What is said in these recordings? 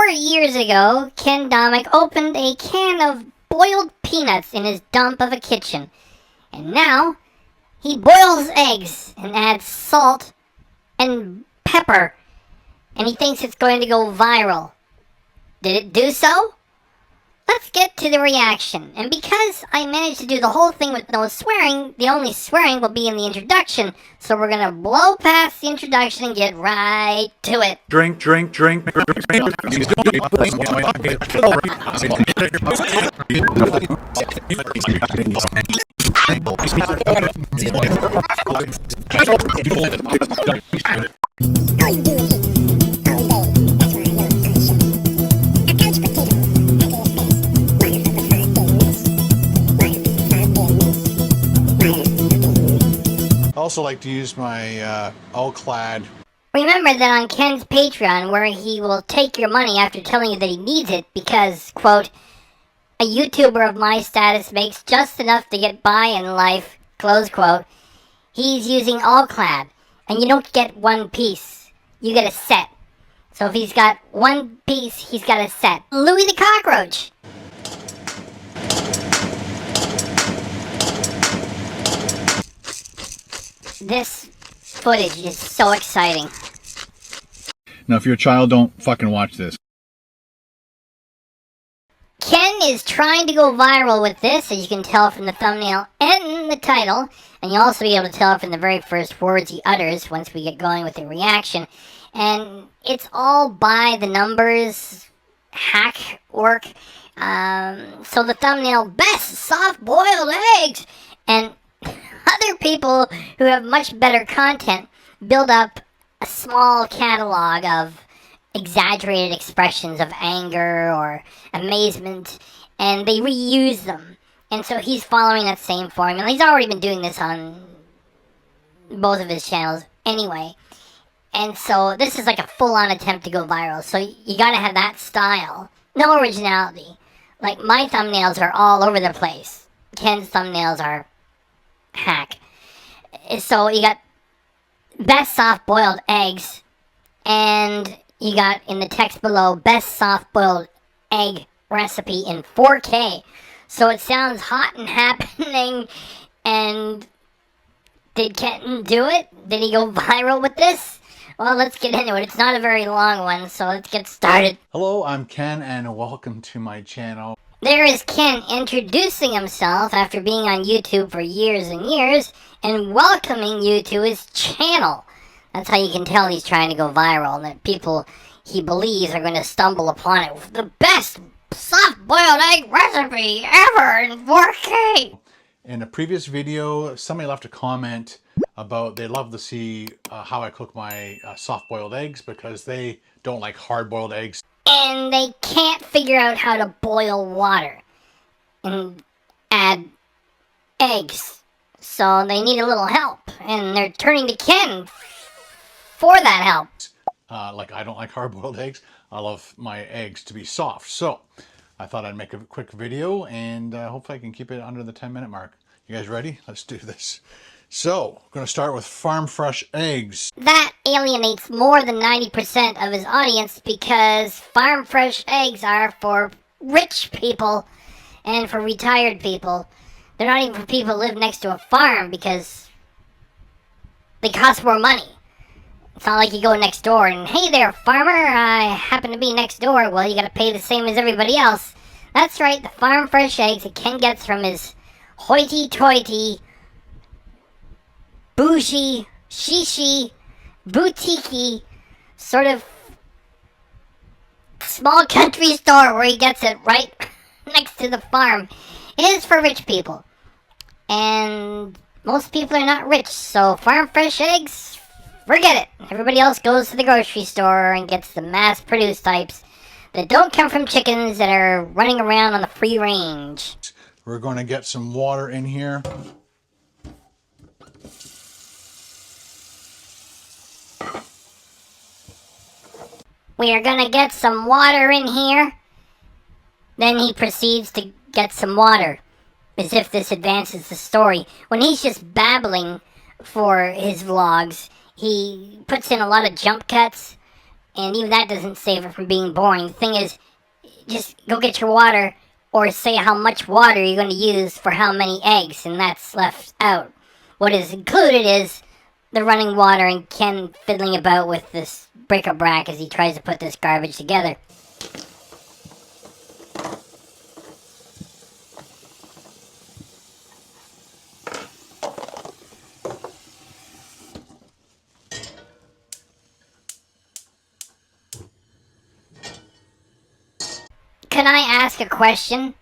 years ago, Ken Domik opened a can of boiled peanuts in his dump of a kitchen. And now, he boils eggs and adds salt and pepper. And he thinks it's going to go viral. Did it do so? Let's get to the reaction. And because I managed to do the whole thing with no swearing, the only swearing will be in the introduction. So we're gonna blow past the introduction and get right to it. Drink. I also like to use my all-clad. Remember that on Ken's Patreon, where he will take your money after telling you that he needs it because, quote, a YouTuber of my status makes just enough to get by in life, close quote, he's using all-clad. And you don't get one piece, you get a set. So if he's got one piece, he's got a set. Louis the Cockroach. This footage is so exciting. Now, if you're a child, don't fucking watch this. Ken is trying to go viral with this, as you can tell from the thumbnail and the title. And you'll also be able to tell from the very first words he utters once we get going with the reaction. And it's all by the numbers, hack work. So the thumbnail, best soft-boiled eggs. And other people who have much better content build up a small catalog of exaggerated expressions of anger or amazement, and they reuse them. And so he's following that same formula. He's already been doing this on both of his channels anyway. And so this is like a full-on attempt to go viral. So you gotta have that style. No originality. Like, my thumbnails are all over the place. Ken's thumbnails are hack. So you got best soft-boiled eggs, and you got in the text below best soft-boiled egg recipe in 4K. So it sounds hot and happening. And did Ken do it? Did he go viral with this? Well, let's get into it. It's not a very long one, so let's get started. Hello, I'm Ken, and welcome to my channel. There is Ken introducing himself after being on YouTube for years and years and welcoming you to his channel. That's how you can tell he's trying to go viral and that people he believes are going to stumble upon it. The best soft-boiled egg recipe ever in 4K. In a previous video, somebody left a comment about they love to see how I cook my soft-boiled eggs because they don't like hard-boiled eggs. And they can't figure out how to boil water and add eggs. So they need a little help. And they're turning to Ken for that help. Like, I don't like hard-boiled eggs. I love my eggs to be soft. So I thought I'd make a quick video and hopefully I can keep it under the 10-minute mark. You guys ready? Let's do this. So, I'm going to start with farm fresh eggs. That alienates more than 90% of his audience because farm fresh eggs are for rich people and for retired people. They're not even for people who live next to a farm because they cost more money. It's not like you go next door and, hey there, farmer, I happen to be next door. Well, you got to pay the same as everybody else. That's right, the farm fresh eggs that Ken gets from his hoity-toity, bougie, shishi, boutique-y, sort of small country store where he gets it right next to the farm. It is for rich people. And most people are not rich, so farm fresh eggs, forget it. Everybody else goes to the grocery store and gets the mass-produced types that don't come from chickens that are running around on the free range. We're going to get some water in here. We are gonna get some water in here. Then he proceeds to get some water, as if this advances the story. When he's just babbling for his vlogs, he puts in a lot of jump cuts and even that doesn't save it from being boring. The thing is, just go get your water, or say how much water you're going to use for how many eggs, and that's left out. What is included is the running water and Ken fiddling about with this bric-a-brac as he tries to put this garbage together. Can I ask a question?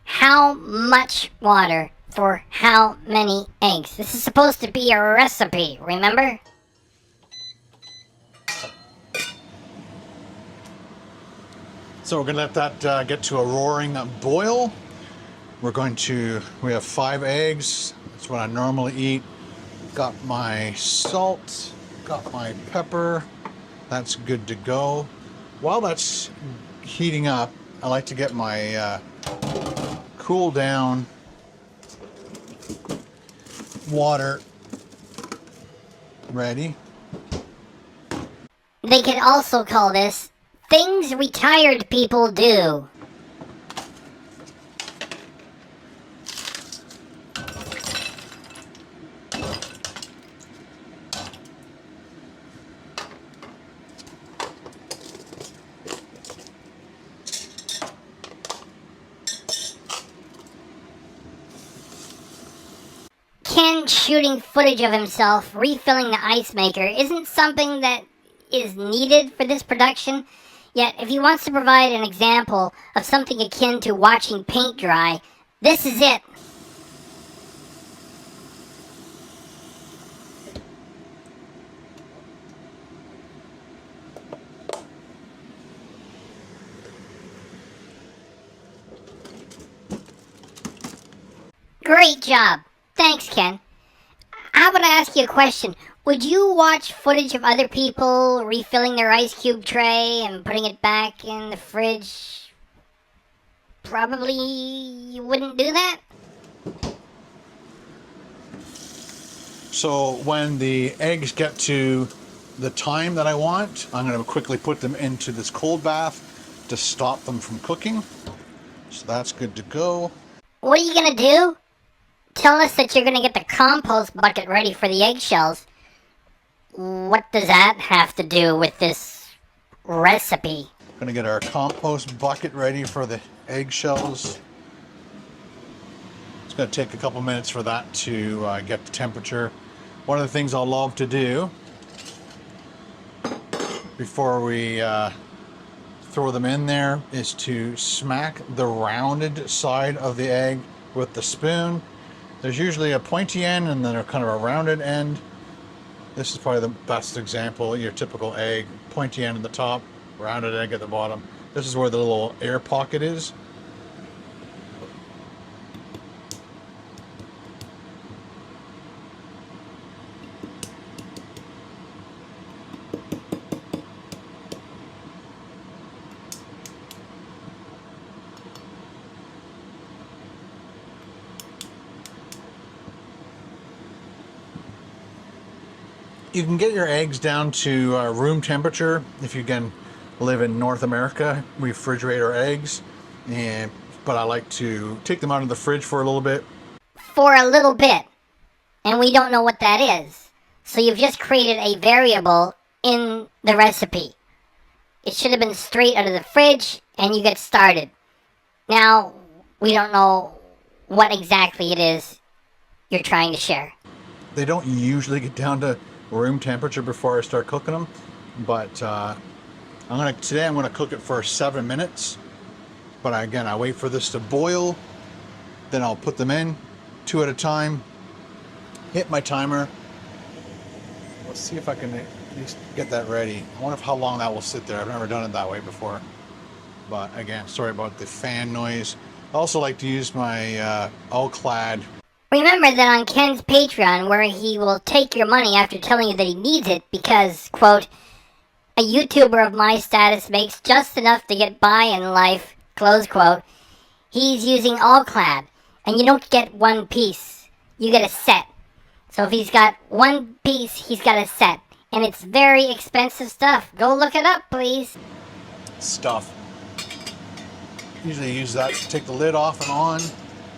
How much water for how many eggs? This is supposed to be a recipe, remember? So we're going to let that get to a roaring boil. We have 5 eggs. That's what I normally eat. Got my salt, got my pepper. That's good to go. While that's heating up, I like to get my cool down water ready. They could also call this things retired people do. Ken shooting footage of himself refilling the ice maker isn't something that is needed for this production, yet if he wants to provide an example of something akin to watching paint dry, this is it. Great job. Thanks, Ken. How about I ask you a question? Would you watch footage of other people refilling their ice cube tray and putting it back in the fridge? Probably you wouldn't do that? So when the eggs get to the time that I want, I'm going to quickly put them into this cold bath to stop them from cooking. So that's good to go. What are you going to do? Tell us that you're going to get the compost bucket ready for the eggshells. What does that have to do with this recipe? Going to get our compost bucket ready for the eggshells. It's going to take a couple minutes for that to get the temperature. One of the things I'll love to do before we throw them in there is to smack the rounded side of the egg with the spoon. There's usually a pointy end and then a kind of a rounded end. This is probably the best example. Your typical egg, pointy end at the top, rounded egg at the bottom. This is where the little air pocket is. You can get your eggs down to room temperature if you can live in North America. We refrigerate our eggs, but I like to take them out of the fridge for a little bit. For a little bit. And we don't know what that is. So you've just created a variable in the recipe. It should have been straight out of the fridge and you get started. Now, we don't know what exactly it is you're trying to share. They don't usually get down to room temperature before I start cooking them, but today I'm gonna cook it for 7 minutes. But again, I wait for this to boil, then I'll put them in 2 at a time, hit my timer. Let's see if I can at least get that ready. I wonder how long that will sit there. I've never done it that way before. But again, sorry about the fan noise. I also like to use my all-clad. Remember that on Ken's Patreon, where he will take your money after telling you that he needs it because, quote, a YouTuber of my status makes just enough to get by in life, close quote, he's using all-clad. And you don't get one piece. You get a set. So if he's got one piece, he's got a set. And it's very expensive stuff. Go look it up, please. Stuff. Usually use that to take the lid off and on.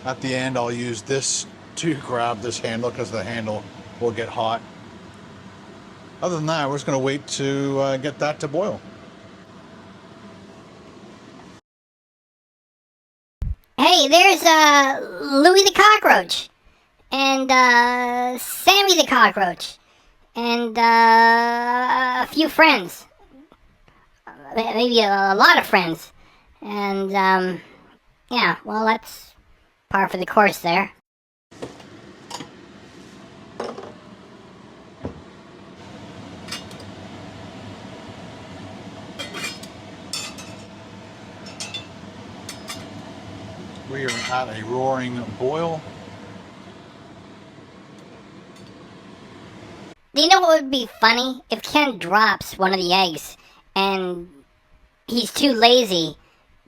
At the end, I'll use this to grab this handle because the handle will get hot. Other than that, we're just going to wait to get that to boil. Hey, there's Louie the Cockroach. And Sammy the Cockroach. And a few friends. Maybe a lot of friends. And, yeah, well, that's par for the course there. We are at a roaring boil. Do you know what would be funny? If Ken drops one of the eggs and he's too lazy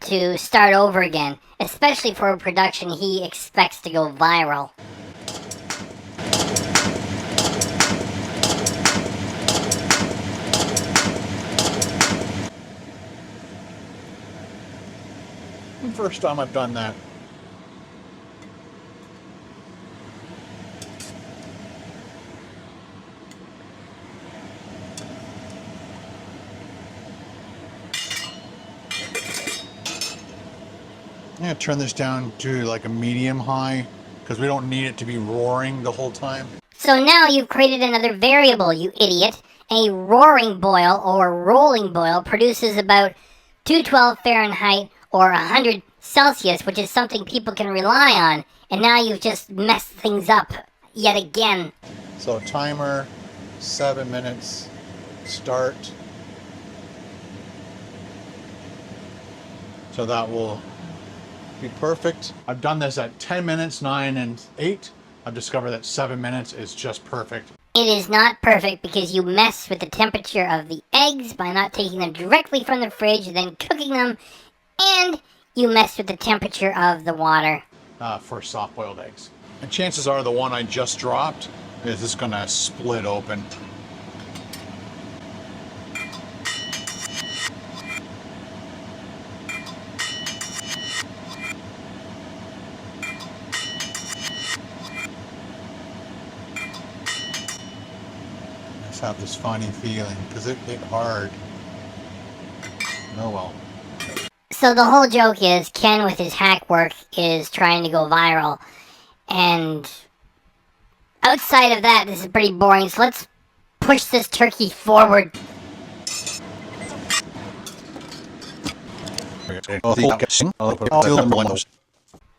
to start over again, especially for a production he expects to go viral. First time I've done that. I'm going to turn this down to like a medium high because we don't need it to be roaring the whole time. So now you've created another variable, you idiot. A roaring boil or rolling boil produces about 212 Fahrenheit or 100 Celsius, which is something people can rely on. And now you've just messed things up yet again. So timer, 7 minutes, start. So that will be perfect. I've done this at 10 minutes, 9 and 8. I've discovered that 7 minutes is just perfect. It is not perfect because you mess with the temperature of the eggs by not taking them directly from the fridge, then cooking them, and you mess with the temperature of the water. For soft-boiled eggs. And chances are the one I just dropped is just going to split open. I just have this funny feeling because it hit hard. Oh well. So the whole joke is Ken with his hack work is trying to go viral. And outside of that, this is pretty boring. So let's push this turkey forward.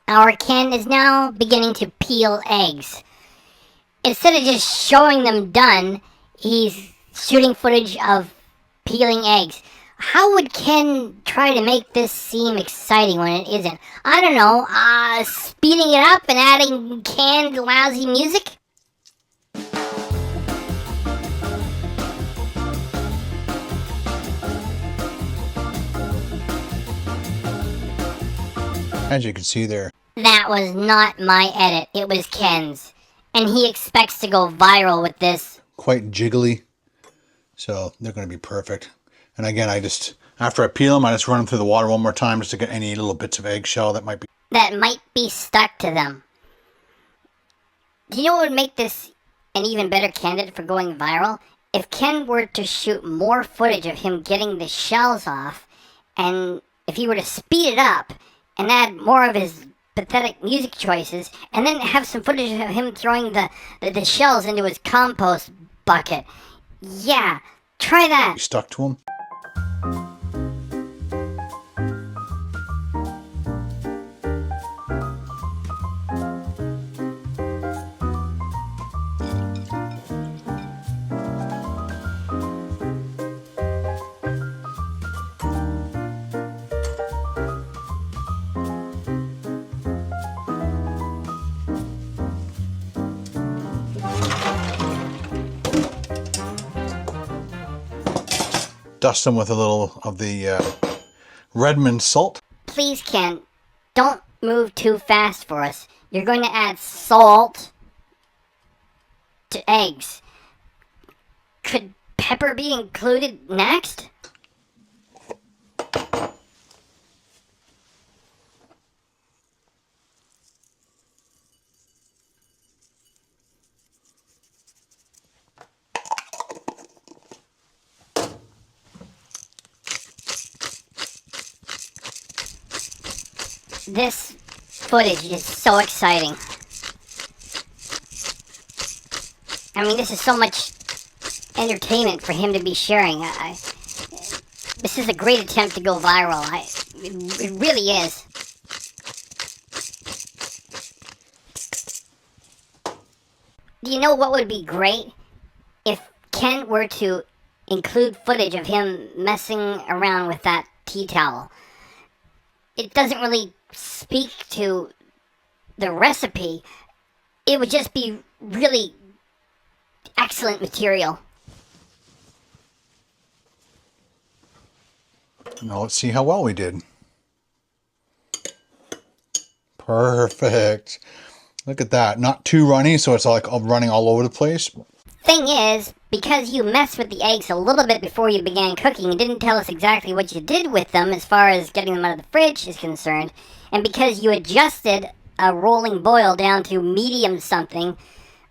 Our Ken is now beginning to peel eggs. Instead of just showing them done, he's shooting footage of peeling eggs. How would Ken try to make this seem exciting when it isn't? I don't know, speeding it up and adding canned lousy music? As you can see there. That was not my edit, it was Ken's. And he expects to go viral with this. Quite jiggly. So they're going to be perfect. And again, after I peel them, I just run them through the water one more time just to get any little bits of eggshell that might be stuck to them. Do you know what would make this an even better candidate for going viral? If Ken were to shoot more footage of him getting the shells off, and if he were to speed it up and add more of his pathetic music choices, and then have some footage of him throwing the shells into his compost bucket. Yeah, try that. You stuck to them. Dust them with a little of the Redmond salt. Please, Ken, don't move too fast for us. You're going to add salt to eggs. Could pepper be included next? This footage is so exciting. I mean, this is so much entertainment for him to be sharing. This is a great attempt to go viral. It really is. Do you know what would be great? If Ken were to include footage of him messing around with that tea towel. It doesn't really speak to the recipe. It would just be really excellent material. Now let's see how well we did. Perfect. Look at that. Not too runny, so it's like running all over the place. Thing is, because you messed with the eggs a little bit before you began cooking and didn't tell us exactly what you did with them as far as getting them out of the fridge is concerned, and because you adjusted a rolling boil down to medium something,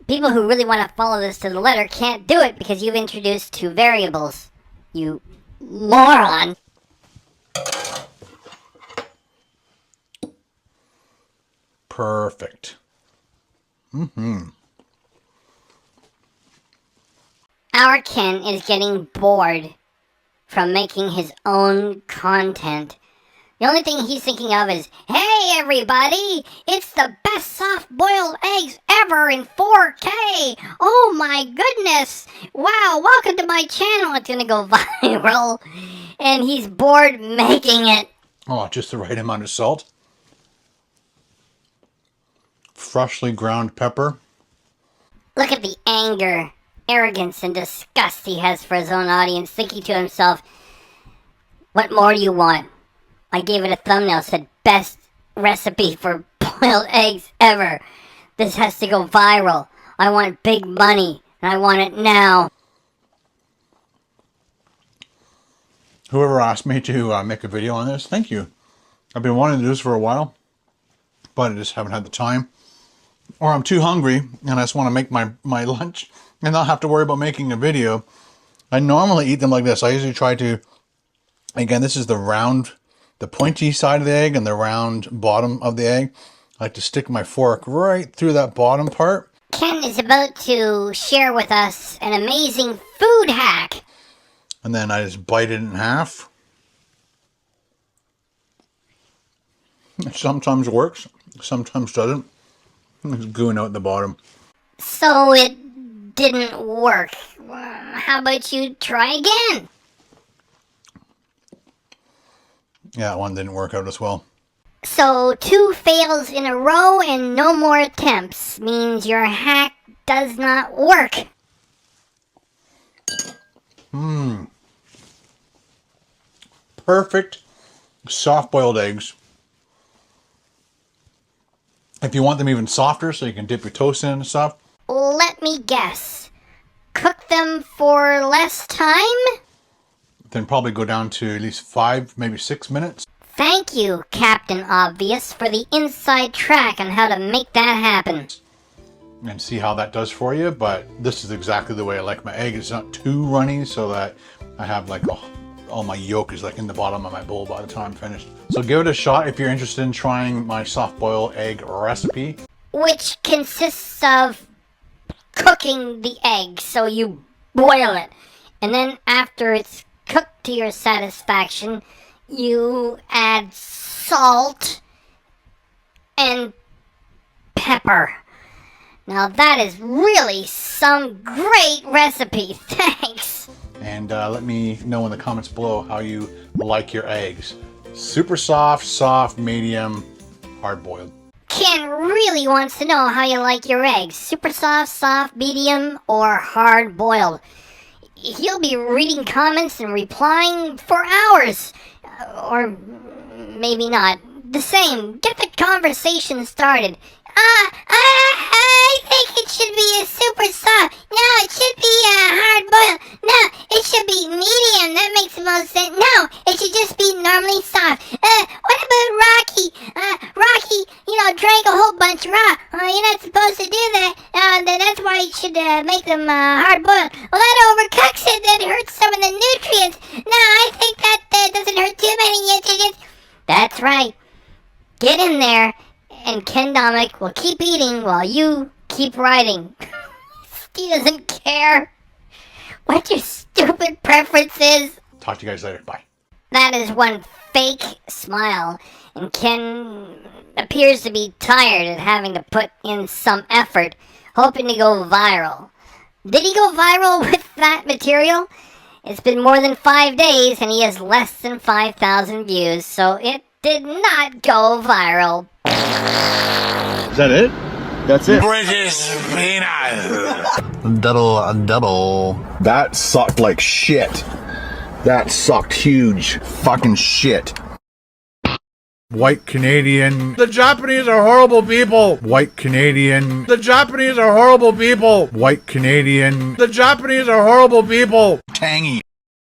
people who really want to follow this to the letter can't do it because you've introduced two variables. You moron. Perfect. Our Ken is getting bored from making his own content. The only thing he's thinking of is, hey everybody, it's the best soft-boiled eggs ever in 4K. Oh my goodness. Wow, welcome to my channel. It's gonna go viral. And he's bored making it. Oh, just the right amount of salt. Freshly ground pepper. Look at the anger, arrogance, and disgust he has for his own audience, thinking to himself, what more do you want? I gave it a thumbnail, said best recipe for boiled eggs ever. This has to go viral. I want big money, and I want it now. Whoever asked me to make a video on this, thank you. I've been wanting to do this for a while, but I just haven't had the time. Or I'm too hungry, and I just want to make my lunch and not have to worry about making a video. I normally eat them like this. I usually try to, again, this is the round, the pointy side of the egg and the round bottom of the egg. I like to stick my fork right through that bottom part. Ken is about to share with us an amazing food hack. And then I just bite it in half. It sometimes works, sometimes doesn't. It's gooing out the bottom. So it didn't work. How about you try again? Yeah, that one didn't work out as well. So 2 fails in a row and no more attempts means your hack does not work. Perfect soft-boiled eggs. If you want them even softer so you can dip your toast in and stuff. Let me guess. Cook them for less time? Then probably go down to at least 5, maybe 6 minutes. Thank you, Captain Obvious, for the inside track on how to make that happen. And see how that does for you. But this is exactly the way I like my egg. It's not too runny so that I have like all my yolk is like in the bottom of my bowl by the time I'm finished. So give it a shot if you're interested in trying my soft-boiled egg recipe. Which consists of cooking the egg, so you boil it. And then after it's cooked to your satisfaction, you add salt and pepper. Now that is really some great recipe. Thanks. And let me know in the comments below how you like your eggs. Super soft, medium, hard-boiled. Ken really wants to know how you like your eggs. Super soft, medium, or hard-boiled. He'll be reading comments and replying for hours. Or maybe not. The same. Get the conversation started. I think it should be a super soft. No, it should be hard boiled. No, it should be medium. That makes the most sense. No, it should just be normally soft. What about Rocky? Rocky, drank a whole bunch raw. You're not supposed to do that. That's why you should make them hard boiled. Well, that overcooks it. That hurts some of the nutrients. No, I think that doesn't hurt too many nutrients. That's right. Get in there, and Ken Domik will keep eating while you keep writing. He doesn't care what your stupid preference is. Talk to you guys later. Bye. That is one fake smile, and Ken appears to be tired of having to put in some effort, hoping to go viral. Did he go viral with that material? It's been more than 5 days, and he has less than 5,000 views, so it did not go viral. Is that it? That's it. British peanut. Double. That sucked like shit. That sucked huge fucking shit. White Canadian. The Japanese are horrible people. White Canadian. The Japanese are horrible people. White Canadian. The Japanese are horrible people. Tangy.